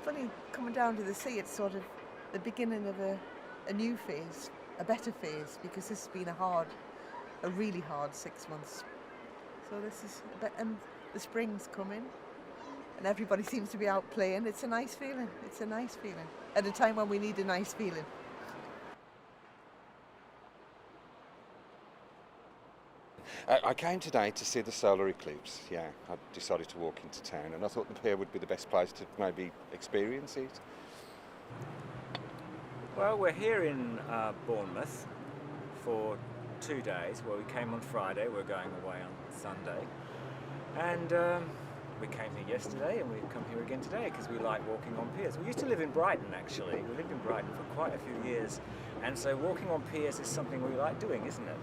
Funny, coming down to the sea, it's sort of the beginning of a new phase, a better phase, because this has been a really hard 6 months. So this is, and the spring's coming, and everybody seems to be out playing. It's a nice feeling. It's a nice feeling at a time when we need a nice feeling. I came today to see the solar eclipse. Yeah, I decided to walk into town, and I thought the Pier would be the best place to maybe experience it. Well, we're here in Bournemouth for 2 days. Well, we came on Friday, we're going away on Sunday. And we came here yesterday and we've come here again today because we like walking on piers. We used to live in Brighton, actually. We lived in Brighton for quite a few years. And so walking on piers is something we like doing, isn't it?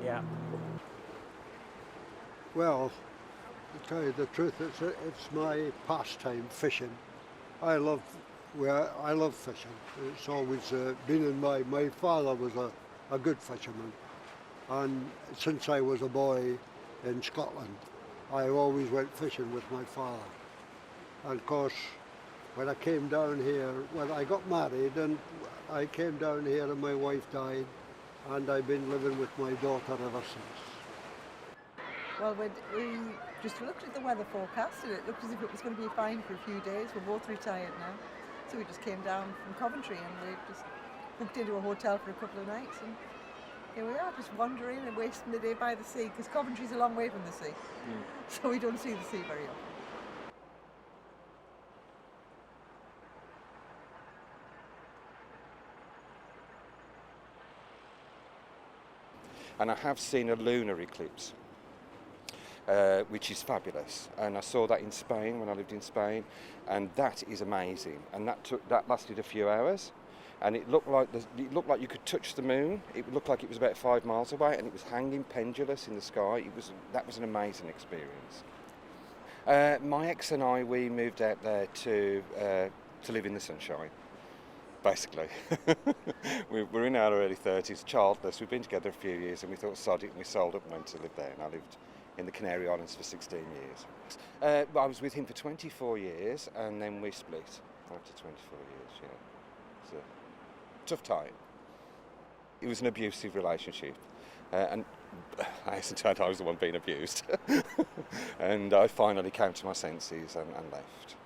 Yeah. Well, to tell you the truth, it's my pastime, fishing. I love fishing. It's always been in my father was a good fisherman, and since I was a boy in Scotland, I always went fishing with my father. And of course, when I came down here, when I got married, and I came down here and my wife died, and I've been living with my daughter ever since. Well, we just looked at the weather forecast and it looked as if it was going to be fine for a few days. We're both retired now. So we just came down from Coventry and we just booked into a hotel for a couple of nights, and here we are, just wandering and wasting the day by the sea, because Coventry's a long way from the sea. So we don't see the sea very often. And I have seen a lunar eclipse, which is fabulous. And I saw that in Spain when I lived in Spain, and that is amazing. And that lasted a few hours, and it looked like you could touch the moon. It looked like it was about 5 miles away, and it was hanging pendulous in the sky. That was an amazing experience. My ex and I, we moved out there to live in the sunshine. Basically. We're in our early 30s, childless. We've been together a few years and we thought sod it, and we sold up and went to live there, and I lived in the Canary Islands for 16 years. I was with him for 24 years and then we split after 24 years, yeah. It was a tough time. It was an abusive relationship, and I hasten to add I was the one being abused. And I finally came to my senses and left.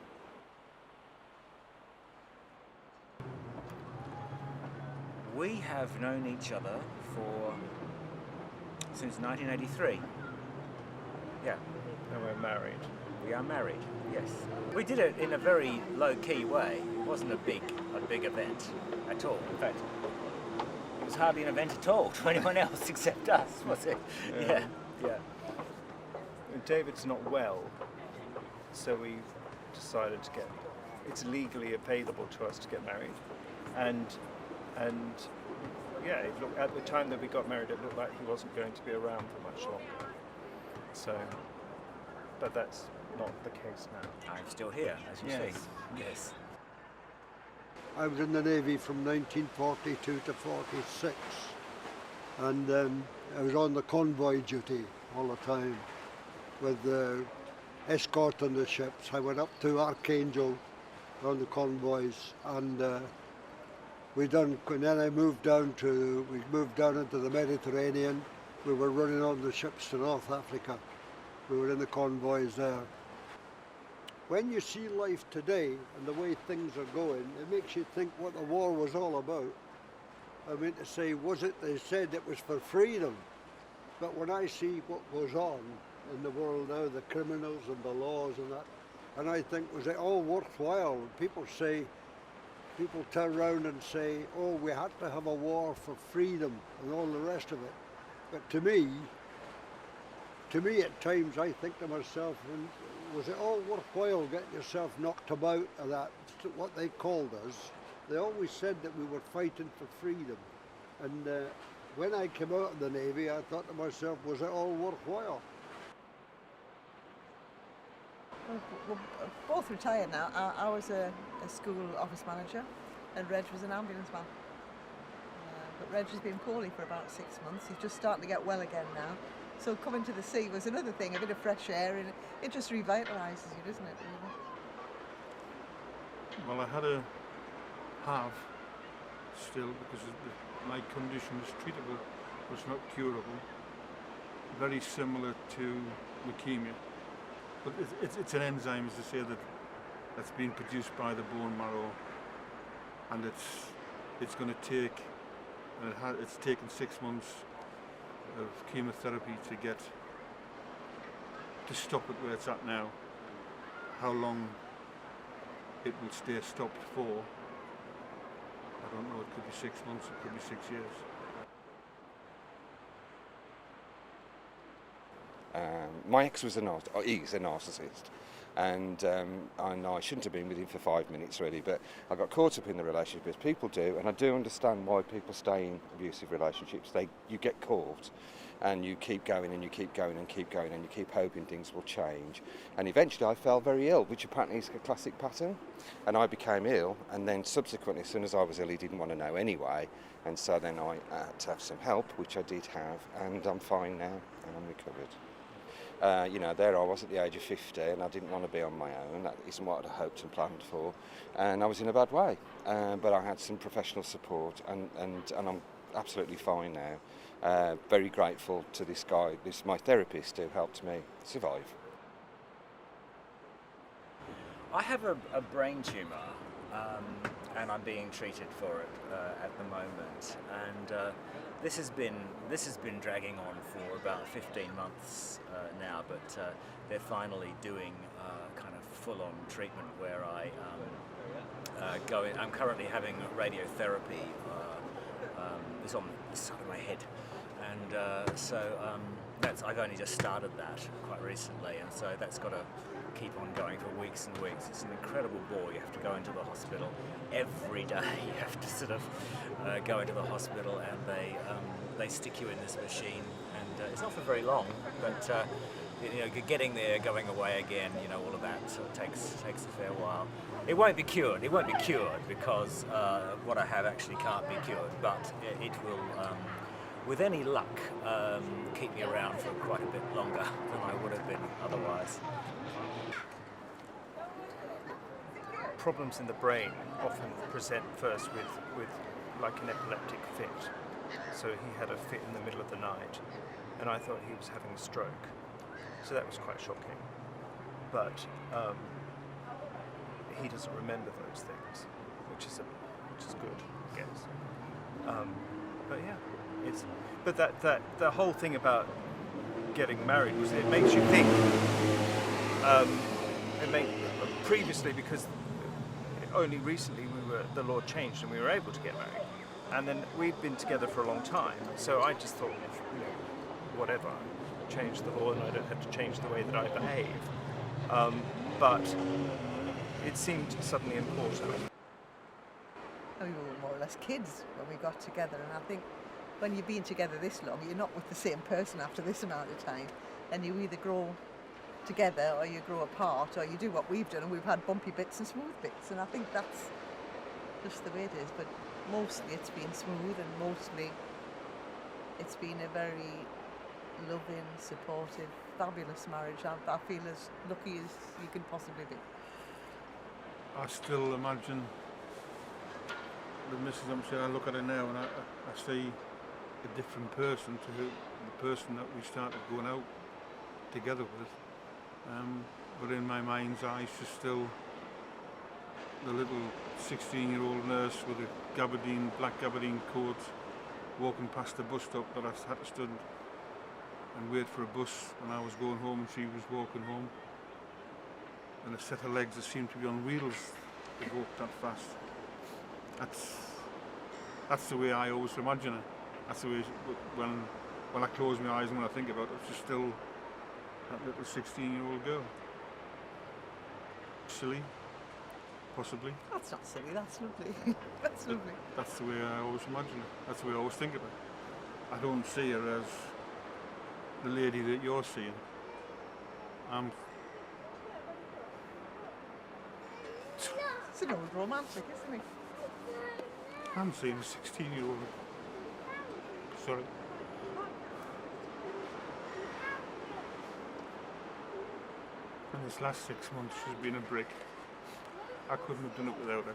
We have known each other since 1983. Yeah. And we're married. We are married, yes. We did it in a very low-key way. It wasn't a big event at all. In fact, it was hardly an event at all to anyone else except us, was it? Yeah. David's not well, so we decided to it's legally available to us to get married. And yeah, at the time that we got married, it looked like he wasn't going to be around for much longer. So, but that's not the case now. I'm still here, as you see. Yes. I was in the Navy from 1942 to 46, and I was on the convoy duty all the time with escorting the ships. I went up to Archangel on the convoys, and then I moved down into the Mediterranean. We were running on the ships to North Africa. We were in the convoys there. When you see life today and the way things are going, it makes you think what the war was all about. I mean, to say, they said it was for freedom. But when I see what goes on in the world now, the criminals and the laws and that, and I think, was it all worthwhile? People turn around and say, oh, we had to have a war for freedom and all the rest of it. But to me at times I think to myself, was it all worthwhile getting yourself knocked about of that, what they called us? They always said that we were fighting for freedom. And when I came out of the Navy, I thought to myself, was it all worthwhile? We're both retired now. I was a school office manager and Reg was an ambulance man. But Reg has been poorly for about 6 months. He's just starting to get well again now. So coming to the sea was another thing, a bit of fresh air, and it just revitalises you, doesn't it? Well, I had a have still because my condition is treatable, but it's not curable. Very similar to leukemia, but it's an enzyme, as I say, that's been produced by the bone marrow, and it's going to take, and it's taken 6 months of chemotherapy to stop it where it's at now. How long it will stay stopped for, I don't know. It could be 6 months, it could be 6 years. My ex was he's a narcissist, and I shouldn't have been with him for 5 minutes really, but I got caught up in the relationship as people do, and I do understand why people stay in abusive relationships. You get caught, and you keep going and you keep going and keep going, and you keep hoping things will change. And eventually I fell very ill, which apparently is a classic pattern, and I became ill, and then subsequently, as soon as I was ill, he didn't want to know anyway, and so then I had to have some help, which I did have, and I'm fine now, and I'm recovered. There I was at the age of 50, and I didn't want to be on my own. That isn't what I'd hoped and planned for, and I was in a bad way. But I had some professional support, and I'm absolutely fine now. Very grateful to this guy, my therapist, who helped me survive. I have a brain tumour, and I'm being treated for it at the moment. And this has been dragging on for about 15 months now. But they're finally doing kind of full-on treatment where I'm currently having radiotherapy. It's on the side of my head, and I've only just started that quite recently, and so that's got to keep on going for weeks and weeks. It's an incredible bore. You have to go into the hospital every day. You have to sort of go into the hospital, and they stick you in this machine, and it's not for very long, but getting there, going away again, all of that sort of takes a fair while. It won't be cured. It won't be cured because what I have actually can't be cured, but it will, with any luck, keep me around for quite a bit longer than I would have been otherwise. Problems in the brain often present first with like an epileptic fit. So he had a fit in the middle of the night, and I thought he was having a stroke. So that was quite shocking. But he doesn't remember those things, which is good, I guess. But yeah, but the whole thing about getting married was it makes you think. Previously, because only recently the law changed and we were able to get married, and then we'd been together for a long time. So I just thought, whatever, change the law, and I don't have to change the way that I behave. But it seemed suddenly important. We were more or less kids when we got together, and I think when you've been together this long, you're not with the same person after this amount of time, and you either grow together or you grow apart, or you do what we've done, and we've had bumpy bits and smooth bits, and I think that's just the way it is. But mostly it's been smooth, and mostly it's been a very loving, supportive, fabulous marriage. I feel as lucky as you can possibly be. I still imagine the missus, I look at her now and I see a different person to the person that we started going out together with. But in my mind's eye, she's still the little 16-year-old nurse with a black gabardine coat, walking past the bus stop that I had to stand and wait for a bus when I was going home and she was walking home. And a set of legs that seemed to be on wheels that walked that fast. That's the way I always imagine her. That's the way when I close my eyes and when I think about it, she's still that little 16-year-old girl. Silly, possibly. That's not silly, that's lovely. That's lovely. That's the way I always imagine her. That's the way I always think of her. I don't see her as the lady that you're seeing. It's an old romantic, isn't it? I'm seeing a 16-year-old. Sorry. And this last 6 months she's been a brick. I couldn't have done it without her.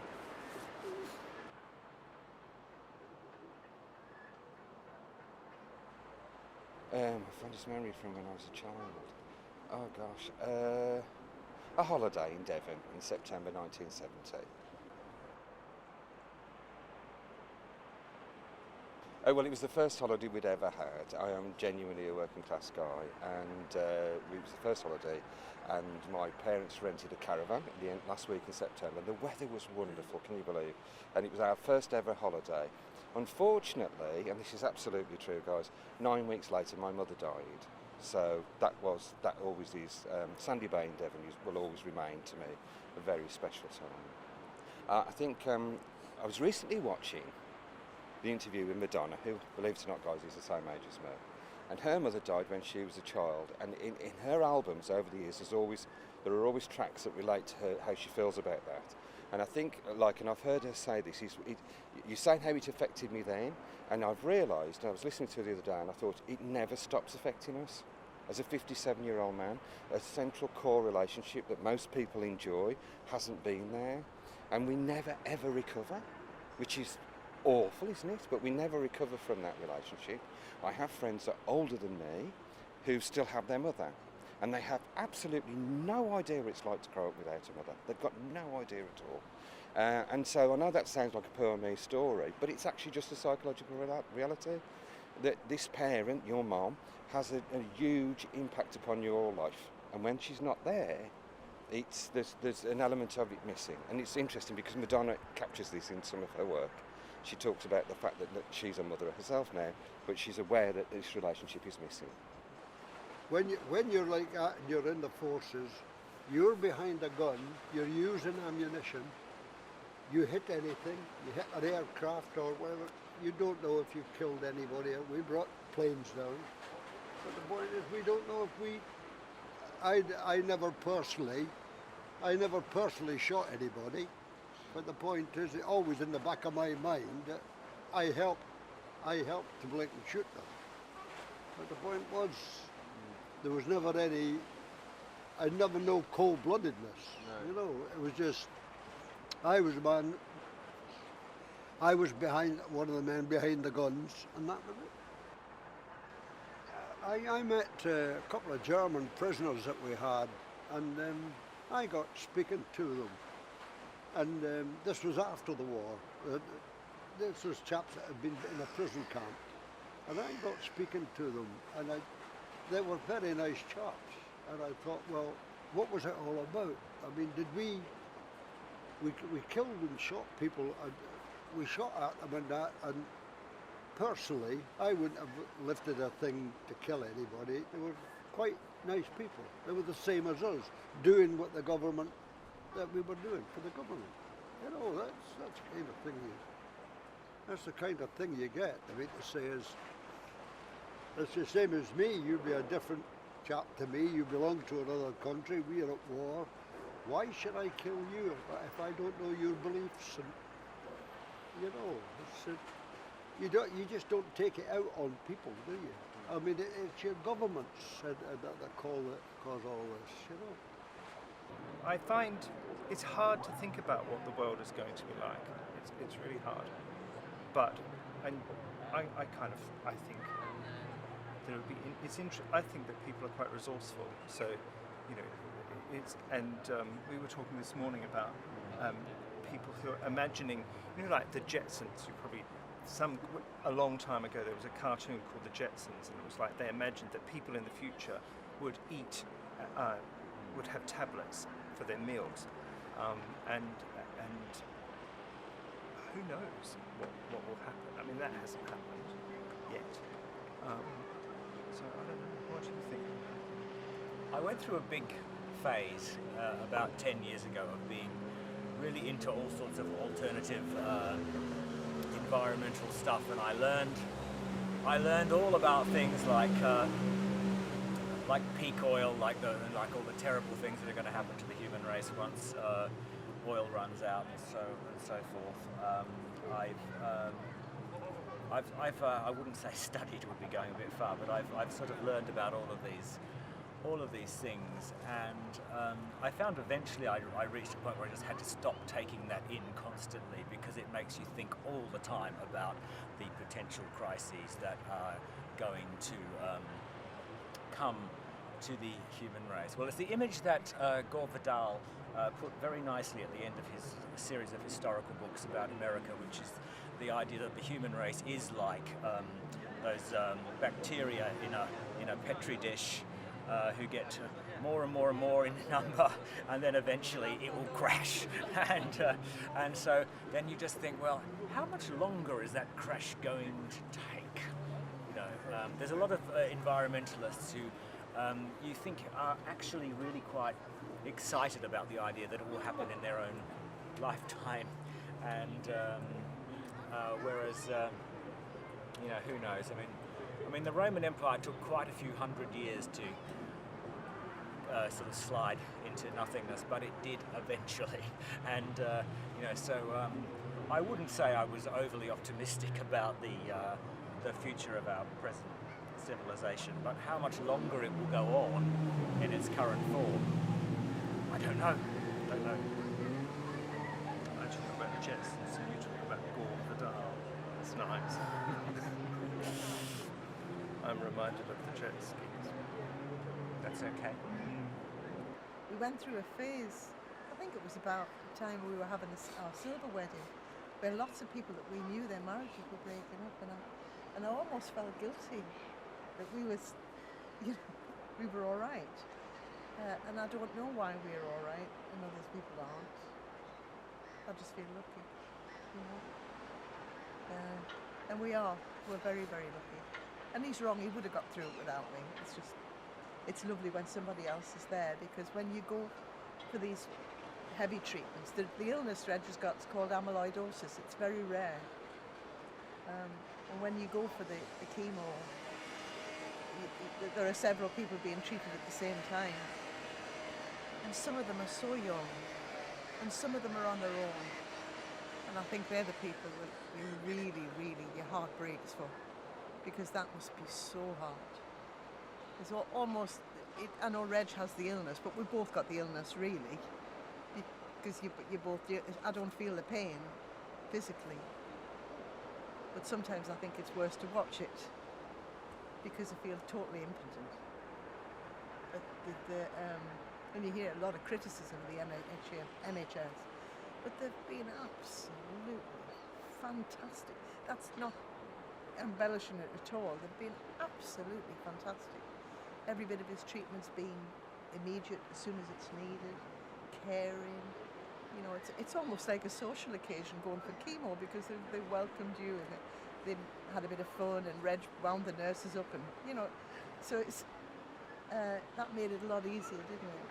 My fondest memory from when I was a child. Oh gosh, a holiday in Devon in September 1970. Oh, well, it was the first holiday we'd ever had. I am genuinely a working class guy, and it was the first holiday, and my parents rented a caravan at the end, last week in September. The weather was wonderful, can you believe? And it was our first ever holiday. Unfortunately, and this is absolutely true, guys, 9 weeks later my mother died. So that always is, Sandy Bay in Devon will always remain to me a very special time. I think I was recently watching the interview with Madonna, who, believe it or not, guys, is the same age as me. And her mother died when she was a child. And in her albums over the years, there are always tracks that relate to her, how she feels about that. And I think, and I've heard her say this, you're saying how it affected me then, and I've realised, I was listening to it the other day, and I thought, it never stops affecting us. As a 57-year-old man, a central core relationship that most people enjoy hasn't been there. And we never, ever recover, which is awful, isn't it? But we never recover from that relationship. I have friends that are older than me who still have their mother, and they have absolutely no idea what it's like to grow up without a mother. They've got no idea at all. And so I know that sounds like a poor me story, but it's actually just a psychological reality that this parent, your mom, has a huge impact upon your life. And when she's not there, there's an element of it missing. And it's interesting because Madonna captures this in some of her work. She talks about the fact that she's a mother herself now, but she's aware that this relationship is missing. When you're like that and you're in the forces, you're behind a gun, you're using ammunition, you hit anything, you hit an aircraft or whatever, you don't know if you've killed anybody. We brought planes down, but the point is we don't know if I never personally shot anybody, but the point is, always in the back of my mind, I helped to blink and shoot them. But the point was, there was never any, I never know cold-bloodedness. No. You know, it was just, I was behind, one of the men behind the guns, and that was it. I met a couple of German prisoners that we had, and I got speaking to them. And this was after the war. This was chaps that had been in a prison camp. And I got speaking to them, and they were very nice chaps. And I thought, well, what was it all about? I mean, did we killed and shot people, and we shot at them and that, and personally, I wouldn't have lifted a thing to kill anybody. They were quite nice people. They were the same as us, doing what the government, that we were doing for the government. You know, that's the kind of thing you get. I mean, to say is, it's the same as me. You'd be a different chap to me. You belong to another country. We are at war. Why should I kill you if I don't know your beliefs? And you know, you just don't take it out on people, do you? I mean, it's your governments that cause all this. You know. I find it's hard to think about what the world is going to be like. It's really hard. But I think there would be. I think that people are quite resourceful. So, you know, we were talking this morning about people who are imagining, you know, like the Jetsons. A long time ago there was a cartoon called the Jetsons, and it was like they imagined that people in the future would have tablets for their meals, and who knows what will happen. I mean, that hasn't happened yet. So I don't know. What do you think? I went through a big phase about 10 years ago of being really into all sorts of alternative environmental stuff, and I learned all about things like peak oil, like all the terrible things that are going to happen to the human race once oil runs out, and so forth. I wouldn't say studied would be going a bit far, but I've sort of learned about all of all of these things, and I found eventually I reached a point where I just had to stop taking that in constantly, because it makes you think all the time about the potential crises that are going to come to the human race. Well, it's the image that Gore Vidal put very nicely at the end of his series of historical books about America, which is the idea that the human race is like those bacteria in a petri dish who get more and more and more in number, and then eventually it will crash. And so then you just think, well, how much longer is that crash going to take? You know, there's a lot of environmentalists who you think are actually really quite excited about the idea that it will happen in their own lifetime, and whereas you know, who knows? I mean, the Roman Empire took quite a few hundred years to sort of slide into nothingness, but it did eventually. And you know, so I wouldn't say I was overly optimistic about the future of our present civilization, but how much longer it will go on in its current form, I don't know. I talk about chess, so you talk about Gore Vidal. It's nice. I'm reminded of the jet skis. That's okay. We went through a phase, I think it was about the time we were having our silver wedding, where lots of people that we knew, their marriages were breaking up, and I almost felt guilty that we was, you know, we were all right. And I don't know why we're all right and others people aren't. I just feel lucky, you know. And we are. We're very, very lucky. And he's wrong, he would have got through it without me. It's just, it's lovely when somebody else is there, because when you go for these heavy treatments, the illness Reg has got is called amyloidosis. It's very rare. And when you go for the chemo, there are several people being treated at the same time. And some of them are so young, and some of them are on their own. And I think they're the people that you really, really, your heart breaks for, because that must be so hard. It's almost, I know Reg has the illness, but we both got the illness really, because you both, I don't feel the pain physically, but sometimes I think it's worse to watch it, because I feel totally impotent. But when you hear a lot of criticism of the NHS, but they've been absolutely fantastic. That's not embellishing it at all. They've been absolutely fantastic. Every bit of his treatment's been immediate as soon as it's needed, caring. You know, it's almost like a social occasion going for chemo, because they welcomed you and they had a bit of fun, and Reg wound the nurses up, and you know, so it's that made it a lot easier, didn't it?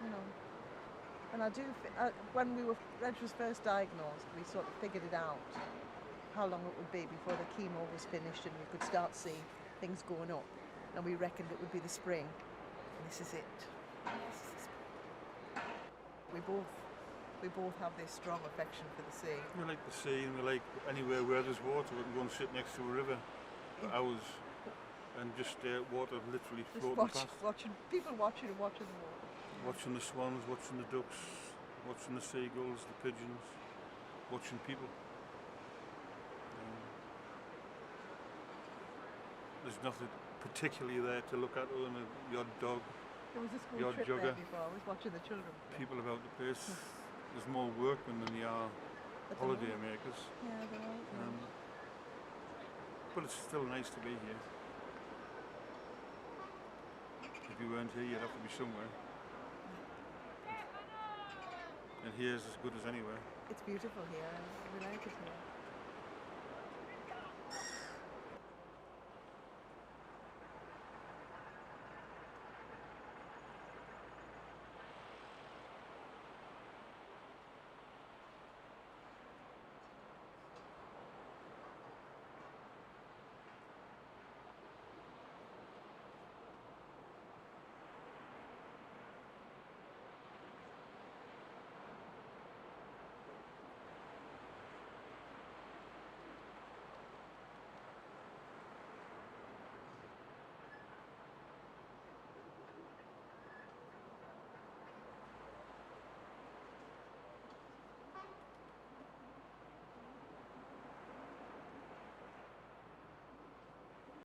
You know, and I do. When Reg was first diagnosed, we sort of figured it out how long it would be before the chemo was finished and we could start seeing things going up, and we reckoned it would be the spring, and this is it. We both have this strong affection for the sea. We like the sea, and we like anywhere where there's water. We can go and sit next to a river for hours and just water literally floating past. Watching people watching the water. Watching the swans, watching the ducks, watching the seagulls, the pigeons, watching people. There's nothing particularly there to look at other than your dog. There was a school trip jogger. there before. I was watching the children. People about the place. There's more workmen than there are holiday makers. Yeah, there are. But it's still nice to be here. If you weren't here, you'd have to be somewhere. And here's as good as anywhere. It's beautiful here, and we like it here.